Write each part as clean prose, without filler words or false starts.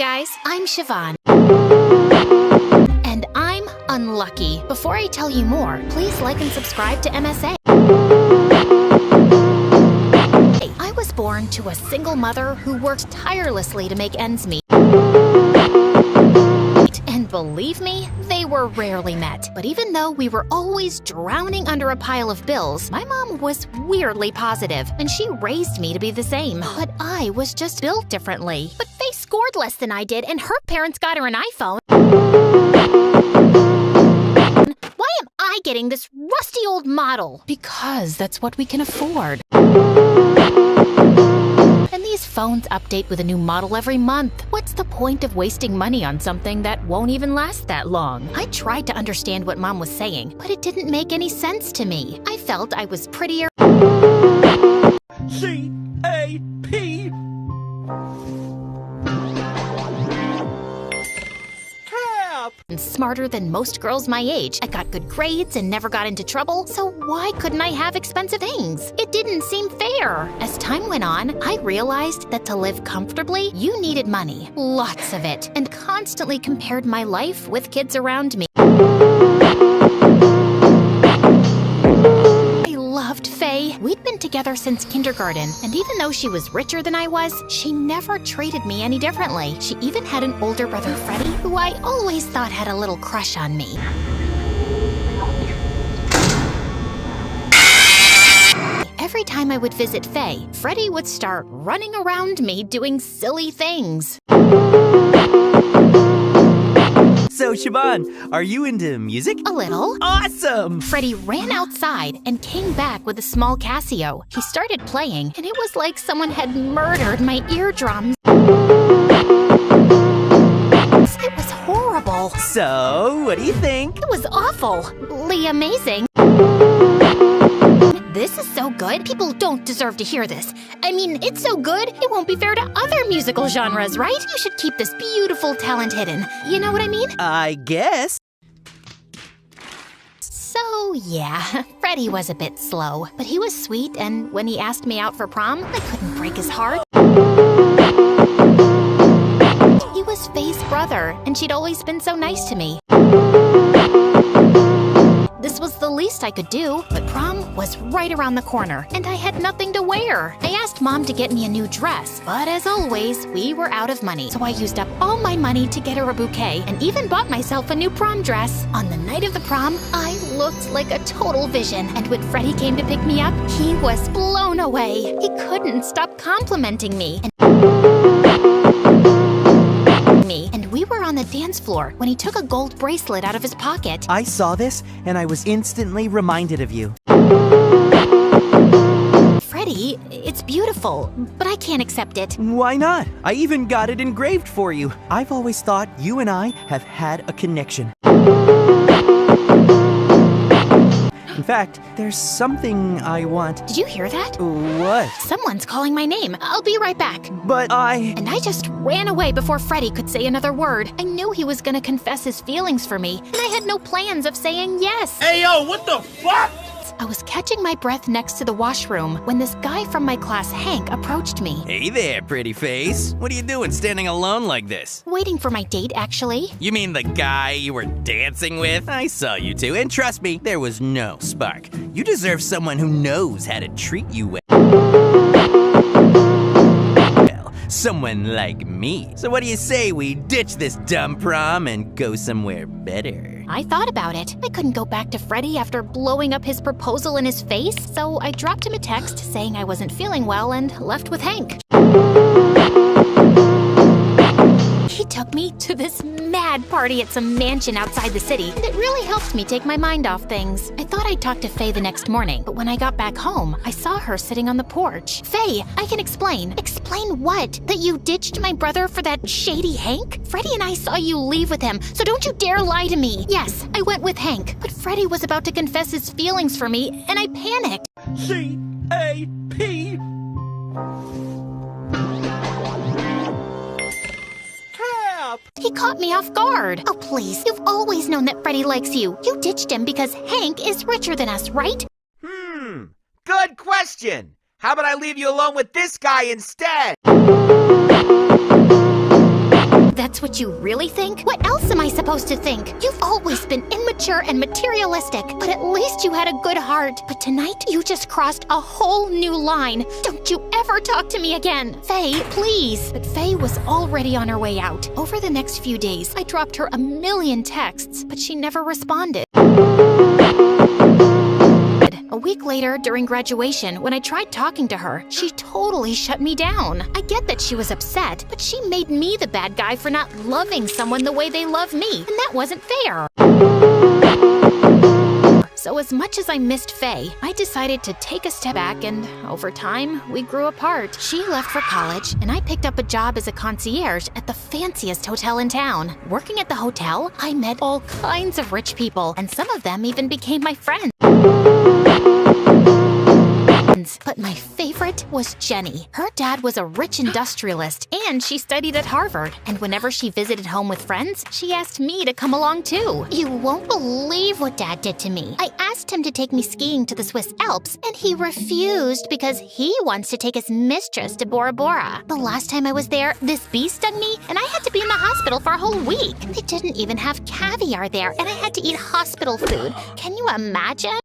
guys, I'm Siobhan. And I'm unlucky. Before I tell you more, please like and subscribe to MSA. I was born to a single mother who worked tirelessly to make ends meet. And believe me, they were rarely met. But even though we were always drowning under a pile of bills, my mom was weirdly positive, and she raised me to be the same. But I was just built differently. But Faye scored less than I did, and her parents got her an iPhone. Why am I getting this rusty old model? Because that's what we can afford. And these phones update with a new model every month. What's the point of wasting money on something that won't even last that long? I tried to understand what Mom was saying, but it didn't make any sense to me. I felt I was prettier. C-A-P And smarter than most girls my age. I got good grades and never got into trouble, so why couldn't I have expensive things? It didn't seem fair. As time went on, I realized that to live comfortably, you needed money. Lots of it. And constantly compared my life with kids around me. I loved Faye. We'd been together since kindergarten, and even though she was richer than I was, she never treated me any differently. She even had an older brother, Freddie, who I always thought had a little crush on me. Every time I would visit Faye, Freddie would start running around me doing silly things. So, Siobhan, are you into music? A little. Awesome! Freddie ran outside and came back with a small Casio. He started playing, and it was like someone had murdered my eardrums. It was horrible. So, what do you think? It was awfully amazing. This is so good, people don't deserve to hear this. I mean, it's so good, it won't be fair to other musical genres, right? You should keep this beautiful talent hidden. You know what I mean? I guess. So, yeah, Freddie was a bit slow, but he was sweet, and when he asked me out for prom, I couldn't break his heart. He was Faye's brother, and she'd always been so nice to me. This was the least I could do, but prom was right around the corner, and I had nothing to wear. I asked Mom to get me a new dress, but as always, we were out of money. So I used up all my money to get her a bouquet, and even bought myself a new prom dress. On the night of the prom, I looked like a total vision, and when Freddie came to pick me up, he was blown away. He couldn't stop complimenting me. And we were on the dance floor when he took a gold bracelet out of his pocket. I saw this, and I was instantly reminded of you. Freddie, it's beautiful, but I can't accept it. Why not? I even got it engraved for you. I've always thought you and I have had a connection. In fact, there's something I want. Did you hear that? What? Someone's calling my name. I'll be right back. But And I just ran away before Freddie could say another word. I knew he was gonna confess his feelings for me, and I had no plans of saying yes. Hey, yo, what the fuck? I was catching my breath next to the washroom when this guy from my class, Hank, approached me. Hey there, pretty face. What are you doing standing alone like this? Waiting for my date, actually. You mean the guy you were dancing with? I saw you two, and trust me, there was no spark. You deserve someone who knows how to treat you well. Someone like me. So what do you say we ditch this dumb prom and go somewhere better? I thought about it. I couldn't go back to Freddie after blowing up his proposal in his face, so I dropped him a text saying I wasn't feeling well and left with Hank. He took me to this mad party at some mansion outside the city, and it really helped me take my mind off things. I thought I'd talk to Faye the next morning, but when I got back home, I saw her sitting on the porch. Faye, I can explain. Explain what? That you ditched my brother for that shady Hank? Freddie and I saw you leave with him, so don't you dare lie to me. Yes, I went with Hank, but Freddie was about to confess his feelings for me, and I panicked. C-A-P He caught me off guard. Oh, please. You've always known that Freddie likes you. You ditched him because Hank is richer than us, right? Good question. How about I leave you alone with this guy instead? That's what you really think? What else am I supposed to think? You've always been immature and materialistic, but at least you had a good heart. But tonight, you just crossed a whole new line. Don't you ever talk to me again. Faye, please. But Faye was already on her way out. Over the next few days, I dropped her a million texts, but she never responded. A week later, during graduation, when I tried talking to her, she totally shut me down. I get that she was upset, but she made me the bad guy for not loving someone the way they love me, and that wasn't fair. So as much as I missed Faye, I decided to take a step back, and over time, we grew apart. She left for college, and I picked up a job as a concierge at the fanciest hotel in town. Working at the hotel, I met all kinds of rich people, and some of them even became my friends. But my favorite was Jenny. Her dad was a rich industrialist, and she studied at Harvard. And whenever she visited home with friends, she asked me to come along too. You won't believe what Dad did to me. I asked him to take me skiing to the Swiss Alps, and he refused because he wants to take his mistress to Bora Bora. The last time I was there, this bee stung me, and I had to be in the hospital for a whole week. They didn't even have caviar there, and I had to eat hospital food. Can you imagine?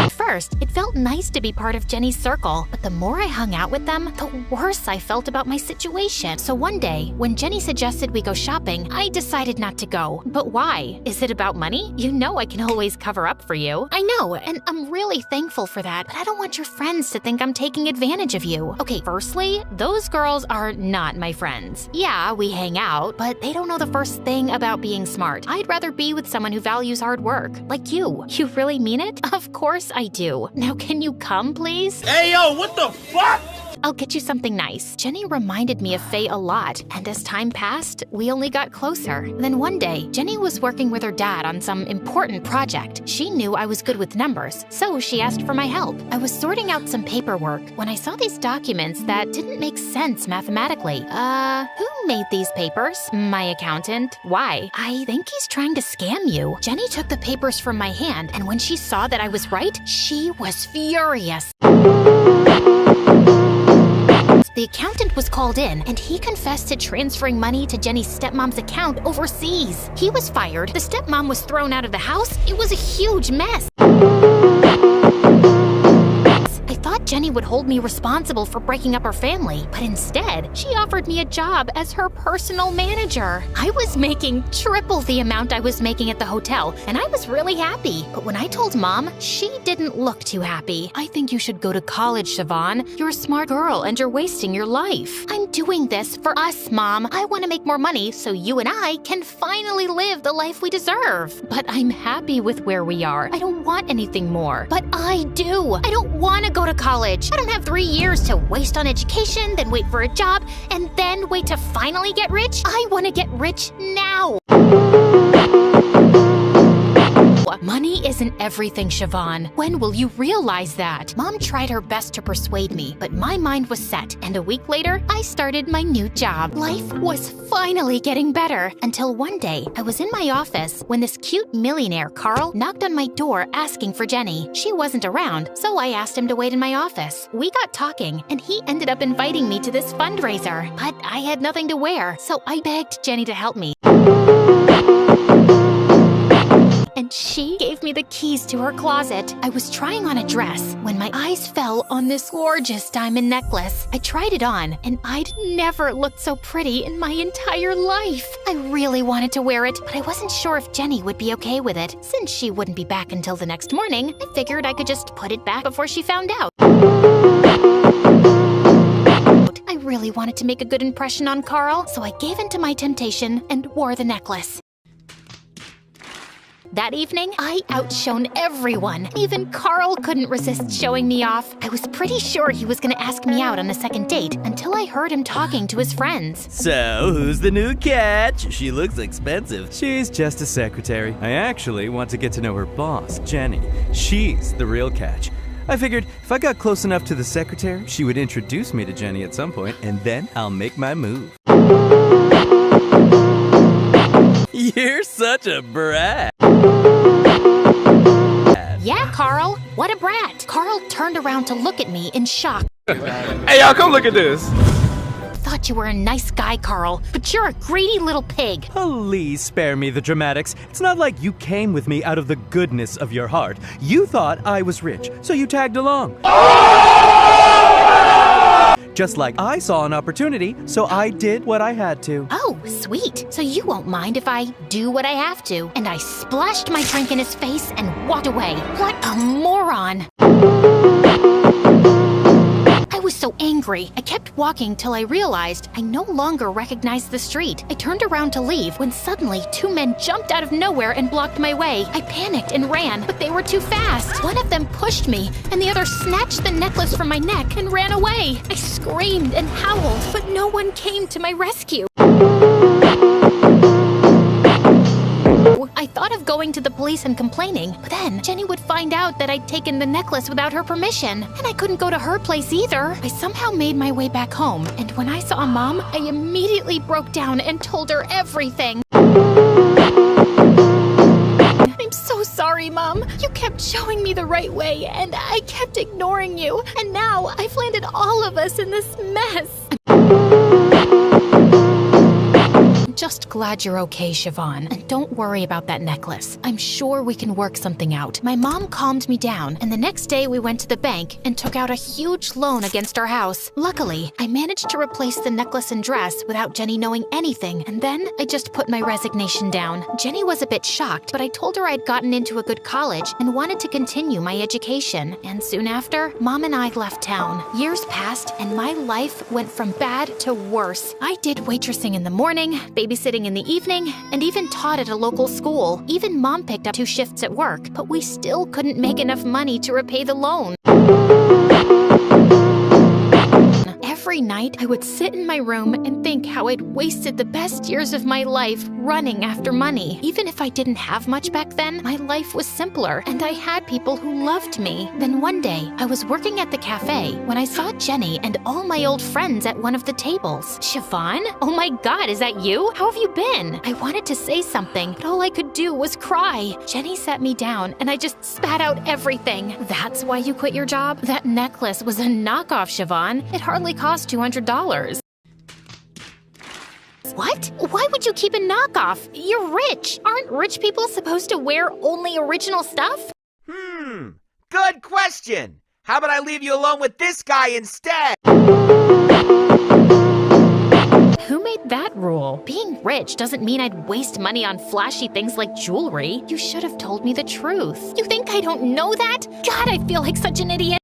First, it felt nice to be part of Jenny's circle, but the more I hung out with them, the worse I felt about my situation. So one day, when Jenny suggested we go shopping, I decided not to go. But why? Is it about money? You know I can always cover up for you. I know, and I'm really thankful for that, but I don't want your friends to think I'm taking advantage of you. Okay, firstly, those girls are not my friends. Yeah, we hang out, but they don't know the first thing about being smart. I'd rather be with someone who values hard work, like you. You really mean it? Of course I do. Now can you come, please? Hey, yo, what the fuck? I'll get you something nice. Jenny reminded me of Faye a lot, and as time passed, we only got closer. Then one day, Jenny was working with her dad on some important project. She knew I was good with numbers, so she asked for my help. I was sorting out some paperwork when I saw these documents that didn't make sense mathematically. Who made these papers? My accountant. Why? I think he's trying to scam you. Jenny took the papers from my hand, and when she saw that I was right, she was furious. The accountant was called in, and he confessed to transferring money to Jenny's stepmom's account overseas. He was fired, the stepmom was thrown out of the house. It was a huge mess. I thought Jenny would hold me responsible for breaking up her family, but instead, she offered me a job as her personal manager. I was making triple the amount I was making at the hotel, and I was really happy. But when I told Mom, she didn't look too happy. I think you should go to college, Siobhan. You're a smart girl, and you're wasting your life. I'm doing this for us, Mom. I want to make more money so you and I can finally live the life we deserve. But I'm happy with where we are. I don't want anything more. But I do. I don't want to go to college. I don't have 3 years to waste on education, then wait for a job, and then wait to finally get rich. I want to get rich now. Money isn't everything, Siobhan. When will you realize that? Mom tried her best to persuade me, but my mind was set, and a week later, I started my new job. Life was finally getting better, until one day, I was in my office when this cute millionaire, Carl, knocked on my door asking for Jenny. She wasn't around, so I asked him to wait in my office. We got talking, and he ended up inviting me to this fundraiser, but I had nothing to wear, so I begged Jenny to help me. And she gave me the keys to her closet. I was trying on a dress when my eyes fell on this gorgeous diamond necklace. I tried it on, and I'd never looked so pretty in my entire life. I really wanted to wear it, but I wasn't sure if Jenny would be okay with it. Since she wouldn't be back until the next morning, I figured I could just put it back before she found out. I really wanted to make a good impression on Carl, so I gave in to my temptation and wore the necklace. That evening, I outshone everyone. Even Carl couldn't resist showing me off. I was pretty sure he was gonna ask me out on a second date until I heard him talking to his friends. So, who's the new catch? She looks expensive. She's just a secretary. I actually want to get to know her boss, Jenny. She's the real catch. I figured if I got close enough to the secretary, she would introduce me to Jenny at some point, and then I'll make my move. You're such a brat. Yeah, Carl, what a brat. Carl turned around to look at me in shock. Hey, y'all, come look at this. thought you were a nice guy, Carl, but you're a greedy little pig. Please spare me the dramatics. It's not like you came with me out of the goodness of your heart. You thought I was rich, so you tagged along. Just like I saw an opportunity, so I did what I had to. Oh, sweet. So you won't mind if I do what I have to. And I splashed my drink in his face and walked away. What a moron. I was so angry. I kept walking till I realized I no longer recognized the street. I turned around to leave when suddenly 2 men jumped out of nowhere and blocked my way. I panicked and ran, but they were too fast. One of them pushed me, and the other snatched the necklace from my neck and ran away. I screamed and howled, but no one came to my rescue. I thought of going to the police and complaining, but then Jenny would find out that I'd taken the necklace without her permission, and I couldn't go to her place either. I somehow made my way back home, and when I saw Mom, I immediately broke down and told her everything. I'm so sorry, Mom. You kept showing me the right way, and I kept ignoring you, and now I've landed all of us in this mess. Just glad you're okay, Siobhan. And don't worry about that necklace. I'm sure we can work something out. My mom calmed me down, and the next day we went to the bank and took out a huge loan against our house. Luckily, I managed to replace the necklace and dress without Jenny knowing anything, and then I just put my resignation down. Jenny was a bit shocked, but I told her I'd gotten into a good college and wanted to continue my education. And soon after, Mom and I left town. Years passed, and my life went from bad to worse. I did waitressing in the morning, babysitting in the evening, and even taught at a local school. Even Mom picked up 2 shifts at work, but we still couldn't make enough money to repay the loan. Every night, I would sit in my room and think how I'd wasted the best years of my life running after money. Even if I didn't have much back then, my life was simpler, and I had people who loved me. Then one day, I was working at the cafe when I saw Jenny and all my old friends at one of the tables. Siobhan? Oh my God, is that you? How have you been? I wanted to say something, but all I could do was cry. Jenny sat me down, and I just spat out everything. That's why you quit your job? That necklace was a knockoff, Siobhan. It hardly cost $200. What? Why would you keep a knockoff? You're rich. Aren't rich people supposed to wear only original stuff? Good question. How about I leave you alone with this guy instead? Who made that rule? Being rich doesn't mean I'd waste money on flashy things like jewelry. You should have told me the truth. You think I don't know that? God, I feel like such an idiot.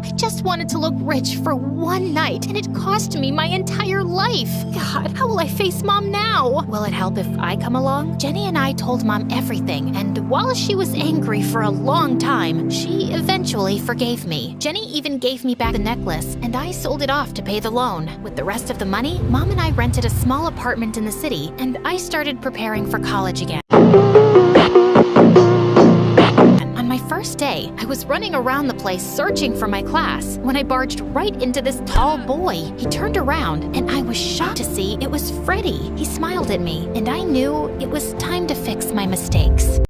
I just wanted to look rich for one night, and it cost me my entire life. God, how will I face Mom now? Will it help if I come along? Jenny and I told Mom everything, and while she was angry for a long time, she eventually forgave me. Jenny even gave me back the necklace, and I sold it off to pay the loan. With the rest of the money, Mom and I rented a small apartment in the city, and I started preparing for college again. My first day, I was running around the place searching for my class when I barged right into this tall boy. He turned around, and I was shocked to see it was Freddie. He smiled at me, and I knew it was time to fix my mistakes.